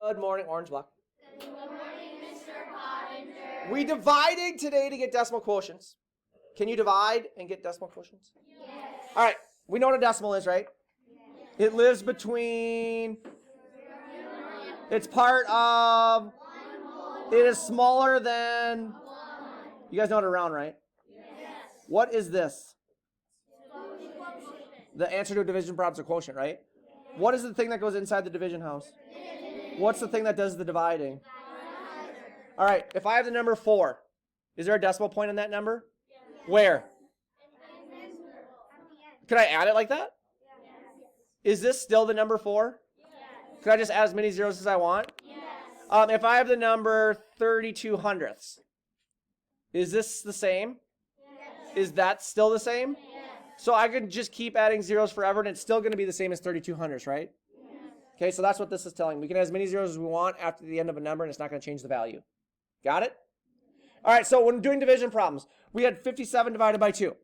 Good morning, Orange Block. Good morning, Mr. Pottinger. We dividing today to get decimal quotients. Can you divide and get decimal quotients? Yes. All right, we know what a decimal is, right? Yes. It lives between, it's part of, it is smaller than, you guys know what a round, right? Yes. What is this? The answer to a division problem is a quotient, right? What is the thing that goes inside the division house? What's the thing that does the dividing? All right, if I have the number 4, is there a decimal point on that number? Where? Could I add it like that? Is this still the number 4? Could I just add as many zeros as I want? If I have the number 32 hundredths, is this the same? Is that still the same? So I could just keep adding zeros forever and it's still going to be the same as 32 hundredths, right? Okay, so that's what this is telling me. We can add as many zeros as we want after the end of a number and it's not going to change the value. Got it? All right, so when doing division problems, we had 57 divided by 2.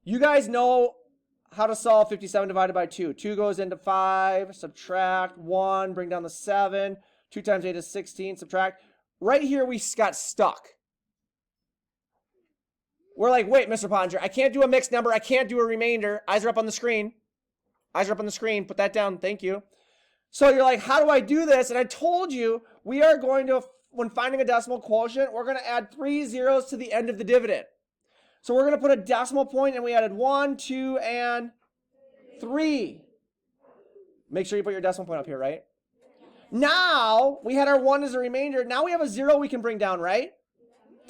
You guys know how to solve 57 divided by 2. 2 goes into 5, subtract 1, bring down the 7. 2 times 8 is 16, subtract. Right here we got stuck. We're like, wait, Mr. Pottinger, I can't do a mixed number. I can't do a remainder. Eyes are up on the screen. Eyes are up on the screen. Put that down. Thank you. So you're like, how do I do this? And I told you we are going to, when finding a decimal quotient, we're going to add 3 zeros to the end of the dividend. So we're going to put a decimal point, and we added 1, 2, and 3. Make sure you put your decimal point up here, right? Now, we had our 1 as a remainder. Now we have a 0 we can bring down, right?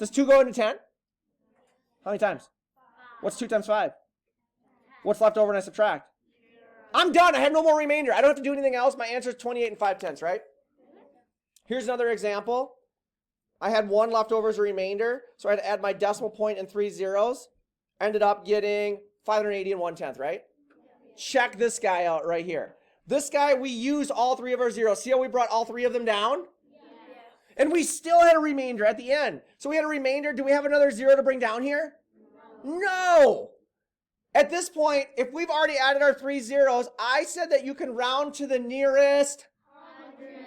Does 2 go into 10? How many times? What's 2 times 5? What's left over when I subtract? I'm done. I have no more remainder. I don't have to do anything else. My answer is 28 and 5/10, right? Here's another example. I had 1 left over as a remainder, so I had to add my decimal point and 3 zeros. Ended up getting 580 and 1/10, right? Check this guy out right here. This guy, we used all 3 of our zeros. See how we brought all 3 of them down? And we still had a remainder at the end. So we had a remainder. Do we have another 0 to bring down here? No. At this point, if we've already added our 3 zeros, I said that you can round to the nearest 100.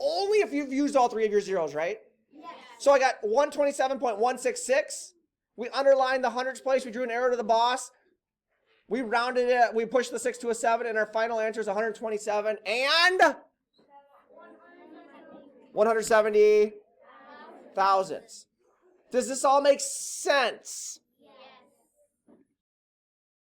Only if you've used all 3 of your zeros, right? Yes. So I got 127.166. We underlined the hundreds place. We drew an arrow to the boss. We rounded it. We pushed the 6 to a 7, and our final answer is 127 and 170 thousandths. Does this all make sense?